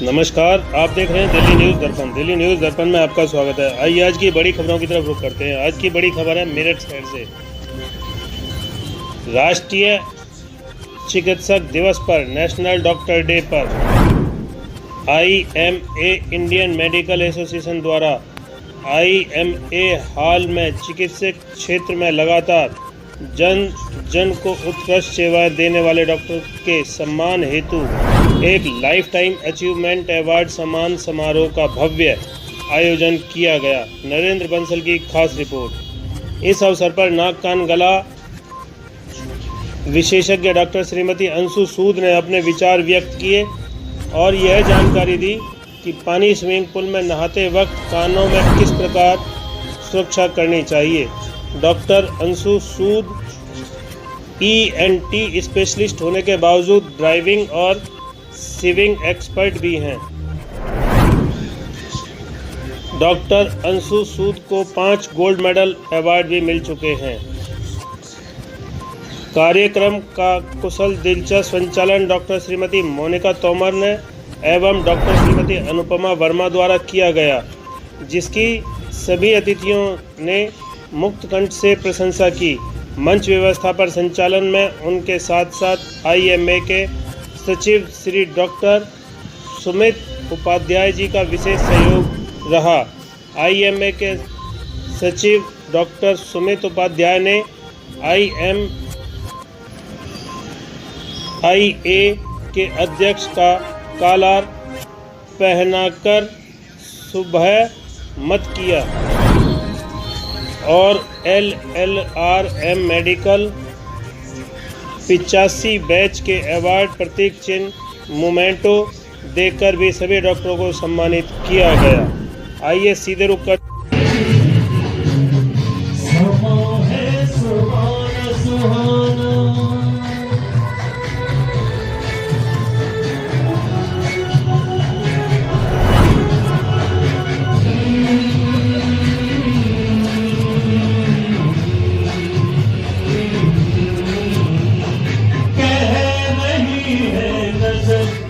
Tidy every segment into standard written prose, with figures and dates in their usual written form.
नमस्कार, आप देख रहे हैं दिल्ली न्यूज़ दर्पण। दिल्ली न्यूज़ दर्पण में आपका स्वागत है। आइए आज की बड़ी खबरों की तरफ रुख करते हैं। आज की बड़ी खबर है मेरठ शहर से। राष्ट्रीय चिकित्सक दिवस पर, नेशनल डॉक्टर डे पर IMA इंडियन मेडिकल एसोसिएशन द्वारा IMA हाल में चिकित्सक क्षेत्र में लगातार जन को उत्कृष्ट सेवाएं देने वाले डॉक्टर के सम्मान हेतु एक लाइफ टाइम अचीवमेंट अवार्ड सम्मान समारोह का भव्य आयोजन किया गया। नरेंद्र बंसल की खास रिपोर्ट। इस अवसर पर नाक कान गला विशेषज्ञ डॉक्टर श्रीमती अंशु सूद ने अपने विचार व्यक्त किए और यह जानकारी दी कि पानी स्विमिंग पूल में नहाते वक्त कानों में किस प्रकार सुरक्षा करनी चाहिए। डॉक्टर अंशु सूद ENT स्पेशलिस्ट होने के बावजूद ड्राइविंग और स्विमिंग एक्सपर्ट भी हैं। डॉक्टर अंशु सूद को 5 गोल्ड मेडल अवार्ड भी मिल चुके हैं। कार्यक्रम का कुशल दिलचस्प संचालन डॉक्टर श्रीमती मोनिका तोमर ने एवं डॉक्टर श्रीमती अनुपमा वर्मा द्वारा किया गया, जिसकी सभी अतिथियों ने मुक्त कंठ से प्रशंसा की। मंच व्यवस्था पर संचालन में उनके साथ साथ IMA के सचिव श्री डॉक्टर सुमित उपाध्याय जी का विशेष सहयोग रहा। IMA के सचिव डॉक्टर सुमित उपाध्याय ने IMA के अध्यक्ष का कॉलर पहनाकर सुबह मत किया और LLRM मेडिकल 85 बैच के अवार्ड प्रतीक चिन्ह मोमेंटो देकर भी सभी डॉक्टरों को सम्मानित किया गया। आइए सीधे रुक कर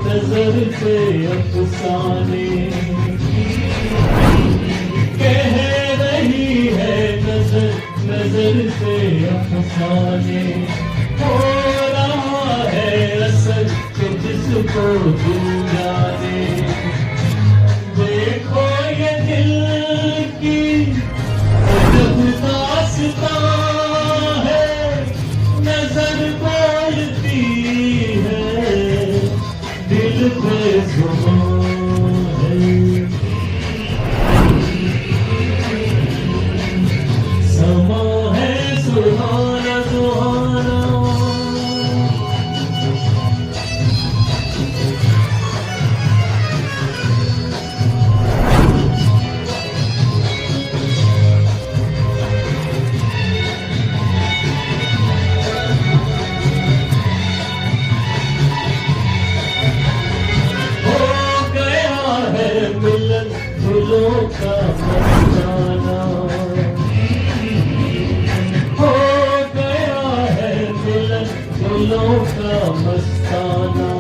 नजर से अफसाने कह रही है, नजर से अफसाने हो रहा है असर कि जिसको दिल जाने। देखो ये दिल की अजब दास्तां है, नजर बोलती है दिल पे जुबान है। समा है सुहाना सुहाना, फूलों का मस्ताना हो गया है, मिलन फूलों का मस्ताना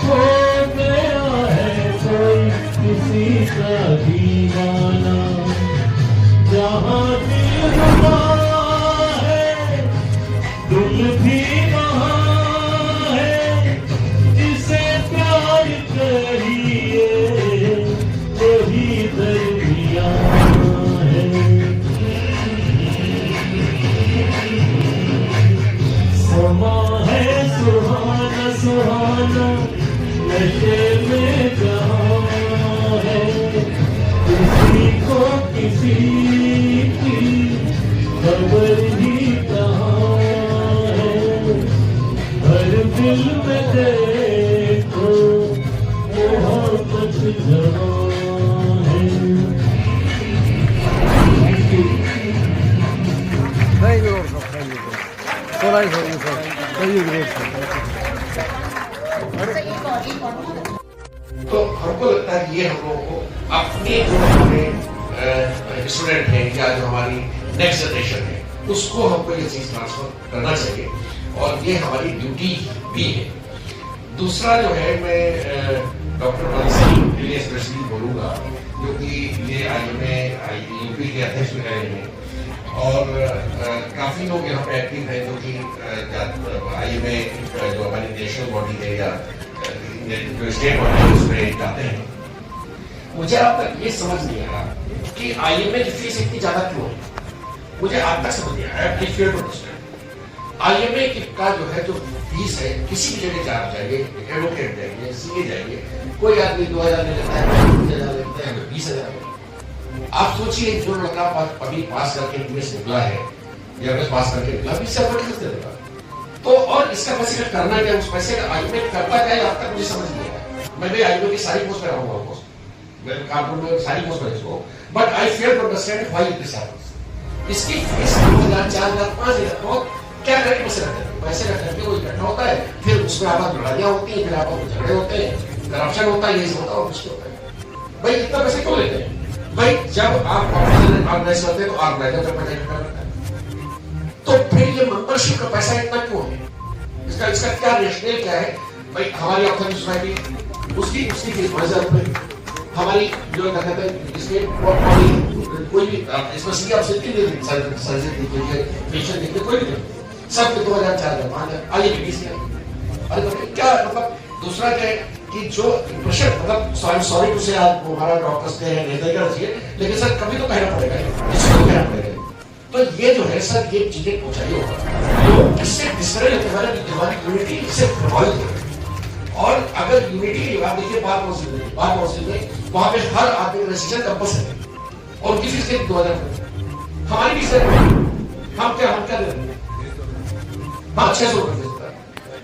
हो गया है, कोई किसी का दीवाना। जहाँ दिल रुका है दिल भी वहाँ है, जिसे प्यार करिए वही दरिया है। समा है सुहाना सुहाना, नशे में जहाँ है, किसी को किसी की खबर ही कहाँ है। हर दिल में देखो मोहब्बत जहाँ तो हमको लगता है कि ये हम लोगों को अपने जो हमारे स्टूडेंट हैं या जो हमारी नेक्स्ट जनरेशन है उसको हमको ये चीज ट्रांसफर करना चाहिए और ये हमारी ड्यूटी भी है। दूसरा जो है मैं डॉक्टर बंसल स्पेशली बोलूँगा क्योंकि ये यूपी के अध्यक्ष भी रहे हैं और काफ़ी लोग यहाँ पे एक्टिव हैं जो कि IMA जो हमारी नेशनल बॉडी है या जो स्टेट बॉडी है उसमें जाते हैं। मुझे अब तक ये समझ नहीं आया कि IMA की फीस इतनी ज़्यादा क्यों है। मुझे आज तक समझ नहीं आया। IMA का जो है जो फीस है किसी भी जगह जा जाइए, एडवोकेट जाइए, CA जाइए, कोई आदमी 2000 ले लेता है, 3000 लेता है, 20,000। आप सोचिए जो लड़का अभी पास करके MS निकला है या MS पास करके निकला 20,000 किस देगा। तो और इसका पैसे का करना क्या, उस पैसे का IMA करता क्या अब तक मुझे समझ नहीं आया। मैं भी IMA की सारी पोस्ट पे रहूंगा ऑलमोस्ट, मैं कानपुर में सारी पोस्ट पे इसको, but I fail to understand why it is happening. इसकी फीस 2,000, 4,000, 5,000 और क्या करें पैसे रखते हैं, पैसे रखते वो इकट्ठा होता है, फिर उसमें आपस में लड़ाइयाँ होती हैं, फिर आपस में झगड़े होते हैं, करप्शन होता है, ये होता है और कुछ होता है। भाई इतना पैसे क्यों लेते हैं? भाई जब आप ऑर्गेनाइज करते हैं तो ऑर्गेनाइजर का पैसा इकट्ठा करता है, तो फिर ये मेंबरशिप का पैसा इतना क्यों है? इसका क्या रेशनल क्या है? भाई हमारी ऑर्थोडॉक्स सोसाइटी उसकी फीस 5,000 रुपए, हमारी जो कहते हैं इसके कोई भी स्पेशली आप सिटी में सर्जरी देखिए, पेशेंट देखिए, कोई भी सब 2,000, 4,000, 5,000 आगे की फीस है। अरे तो क्या मतलब दूसरा क्या है कि जो इम्प्रेशन मतलब सॉरी टू से आप हमारा डॉक्टर्स के नहीं करना चाहिए, लेकिन सर कभी तो कहना पड़ेगा, किसी को कहना पड़ेगा। तो ये जो है सर ये चीजें पहुंचाई होगा तो इससे डिस्करेज होते हैं कि हमारी यूनिटी इससे प्रभावित हो। और अगर यूनिटी की बात देखिए बार काउंसिल में वहां पे हर आदमी का रजिस्ट्रेशन कंपल्सरी है और उनकी फीस 2,000 हमारी फीस है, हम क्या दे रहे हैं 600 रुपए।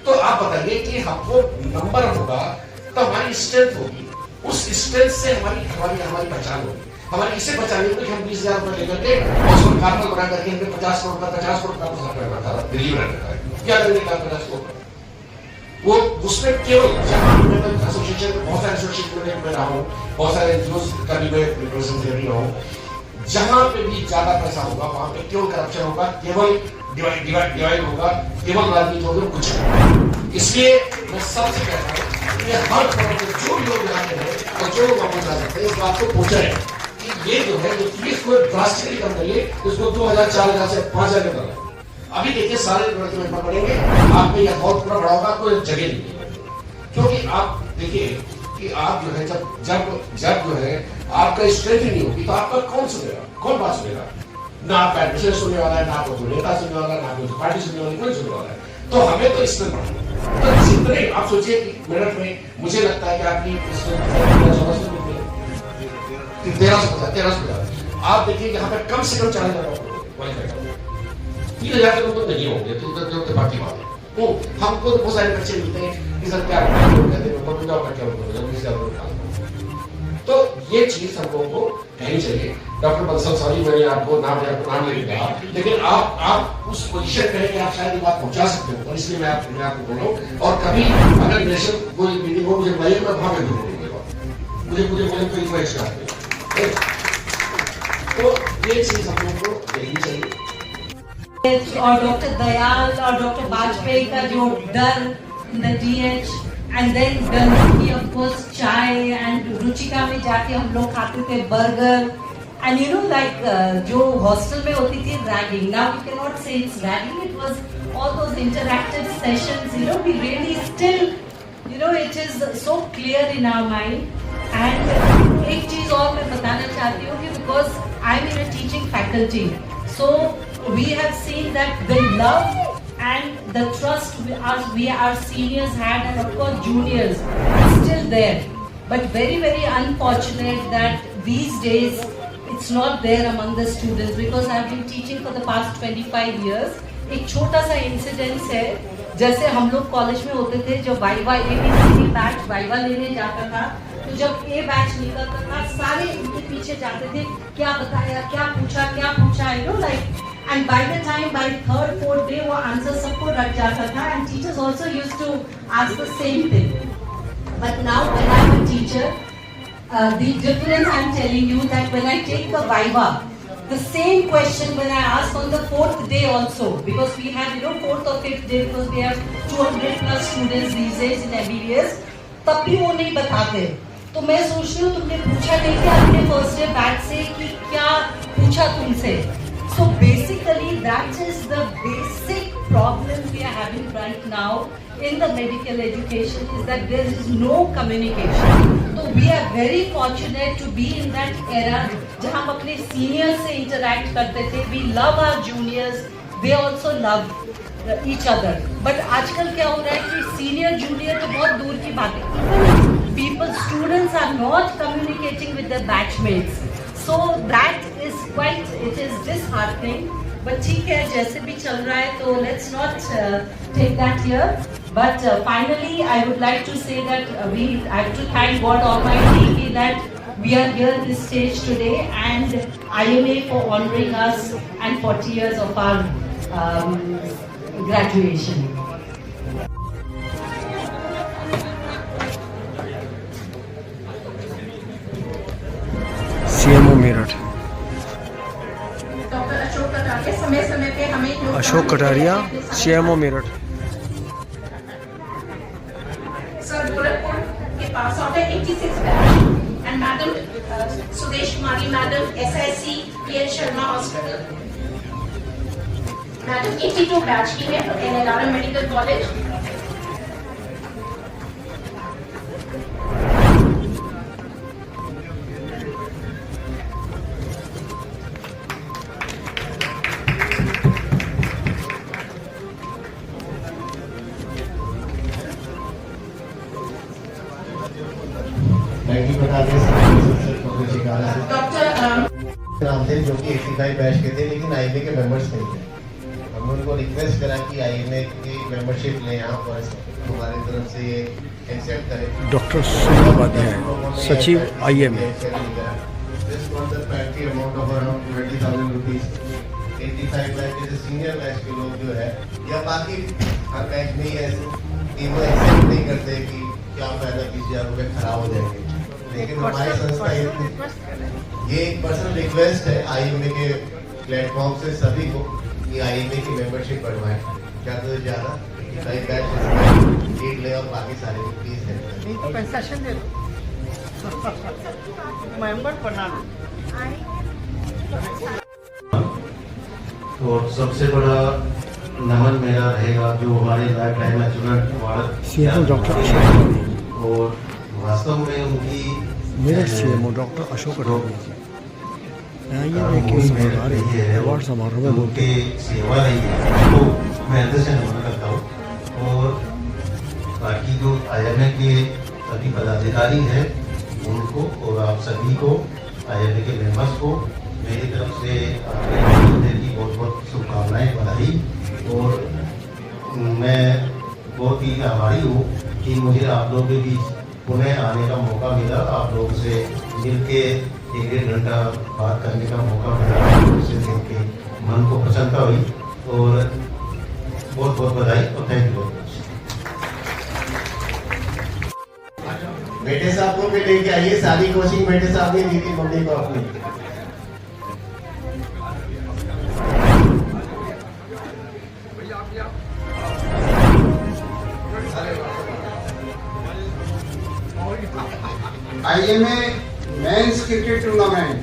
तो आप बताइए कि हमको नंबर होगा तो हमारी स्ट्रेंथ होगी, उस स्ट्रेंथ से हमारी पहचान होगी। हमारी इससे पहचान होगी कि हम 20,000 रुपए लेकर के हॉस्पिटल कार्ड बना करके हमने 50 करोड़ का दिल्ली में रखा है। क्या करेंगे 50 करोड़ वो उसमें केवल जहां एसोसिएशन में बहुत सारे एसोसिएशन में मैं रहा हूँ, बहुत सारे एनजीओ का भी मैं रिप्रेजेंटेटिव रहा हूँ, जहां पे भी ज्यादा पैसा होगा वहां पे केवल करप्शन होगा, केवल डिवाइड होगा, केवल राजनीति होगी, कुछ नहीं। इसलिए मैं सबसे कहता हूँ कि हर तरह के जो लोग आते हैं और जो लोग वापस आ सकते हैं इस बात को पूछे कि ये जो है जो फीस को ड्रास्टिकली कम करिए, इसको 2,000, 4,000 से 5,000 कर रहे हैं। अभी देखिए सारे में पड़ेंगे आप में यह बहुत पूरा बड़ा होगा, कोई जगह नहीं, क्योंकि आप देखिए कि आप जो है जब जो है आपका स्ट्रेंथ ही नहीं होगी तो आपका कौन सुनेगा, कौन बात सुनेगा? ना आप एडमिशन सुनने वाला है, ना आपको कोई नेता सुनने वाला है, ना कोई पार्टी सुनने वाली, कोई सुनने वाला है। तो हमें तो इसमें बढ़ना, तो जितने आप सोचिए कि मिनट में मुझे लगता है कि आपकी 1300 आप देखिए यहाँ पे कम से कम 40,000 3,000 के लोग तो नहीं होंगे, तो बाकी बात है। तो हमको तो बहुत सारे बच्चे मिलते हैं कि सर क्या तो ये चीज हम लोगों को कहनी चाहिए। डॉक्टर बंसल सॉरी मैंने आपको नाम लेके कहा, लेकिन आप उस पोजीशन पे हैं कि आप शायद ये बात पहुंचा सकते हो, और इसलिए मैं आपको बोल रहा हूँ। और कभी अगर नेशनल कोई मीटिंग हो मुझे बताइए, मैं वहां पे बोलूंगा, मुझे बोले कोई रिक्वेस्ट करते हैं। तो ये चीज हम लोग को देखनी चाहिए। और डॉक्टर दयाल और डॉक्टर वाजपेयी का जो डर द DH एंड देन की ऑफ कोर्स चाय एंड रुचिका में जाके हम लोग खाते थे burger and you know like जो हॉस्टल में होती थी ragging, now we can not say it's ragging, it was all those interactive sessions, you know we really still you know it is so clear in our mind. And एक चीज और मैं बताना चाहती हूँ कि because I M in a teaching faculty, so we have seen that the love and the trust our seniors had, and of course juniors is still there, but very unfortunate that these days it's not there among the students, because I've been teaching for the past 25 years. एक छोटा सा incidence है, जैसे हम लोग college में होते थे जब वाइवा ABC बैच वाइवा लेने जाता था, तो जब A बैच निकलता था सारे उनके पीछे जाते थे, क्या बताया, क्या पूछा, you know like, and by the time by third, fourth day वो आंसर सबको रट जाता था, and teachers also used to ask the same thing. But now when I'm a teacher, the difference I'm telling you that when I take the viva, the same question when I ask on the fourth day also, because we have fourth or fifth day, because we have 200+ students these days in MBBS, तब भी वो नहीं बताते, तो मैं सोच रही हूँ तुमने पूछा नहीं कि अपने फर्स्ट डे बैच से कि क्या पूछा तुमसे. So basically that is the basic problem we are having right now in the medical education, is that there is no communication. So we are very fortunate to be in that era जहाँ हम अपने seniors से interact करते थे. We love our juniors, they also love each other. But आजकल क्या हो रहा है कि senior junior तो बहुत दूर की बात है. People, students are not communicating with their batchmates. So that is quite, it is disheartening. But ठीक है, जैसे भी चल रहा है तो let's not take that here. But finally, I would like to say that I have to thank God Almighty that we are here on this stage today, and IMA for honoring us and 40 years of our graduation. CMO Meerut doctor Ashok Kataria समय समय पे हमें Ashok Kataria CMO Meerut. Sir Gorakhpur के pass out है 86 batch and madam Sudesh Kumari madam SIC PL Sharma hospital madam 82 batch की है NLRM medical college. Doctor Ramdev जो कि 85 बैच के थे लेकिन आईएमए के मेंबर्स नहीं थे. हमने उनको रिक्वेस्ट करा कि आईएमए की मेंबरशिप लें यहाँ पर, हमारी तरफ से ये एक्सेप्ट करें. डॉक्टर सुनील उपाध्याय सचिव IMA. Amount of around 20,000 rupees 85 batch के सीनियर बैच के लोग जो है या बाकी हर बैच में ही ऐसे कि वो एक्सेप्ट नहीं करते कि क्या फायदा 20,000 रुपये खराब हो जाएंगे. लेकिन हमारी संस्था ये एक पर्सनल रिक्वेस्ट है आईएमए के प्लेटफॉर्म से सभी को कि आईएमए की मेंबरशिप बढ़वाएं. ज़्यादा से ज़्यादा 85 बैच लीड ले और बाकी सारे प्लीज हेल्प करें. कंसेशन दे दो, मेंबर बना लो. और सबसे बड़ा नमन मेरा रहेगा जो हमारे life time achievement award doctor और वास्तव में उनकी Meerut CMO doctor Ashok Kataria IMA के अवार्ड समारोह में बोलते उनकी सेवा रही है तो मैं अंदर से नमन करता हूँ. और बाकी जो IMA के सभी पदाधिकारी हैं उनको और आप सभी को IMA के मेंबर्स को मेरी तरफ से आपके की बहुत बहुत शुभकामनाएं, बधाई. और मैं बहुत ही आभारी हूँ कि मुझे आप लोगों के बीच पुनः आने का मौका मिला. आप लोगों से मिलके 1-1.5 घंटा बात करने का मौका मिला. उससे मिलके मन को प्रसन्नता हुई और बहुत बहुत बधाई और थैंक यू. बेटे साहब को भी लेके आइए. सारी कोचिंग बेटे साहब ने दी थी मम्मी को अपनी. IMA men's cricket tournament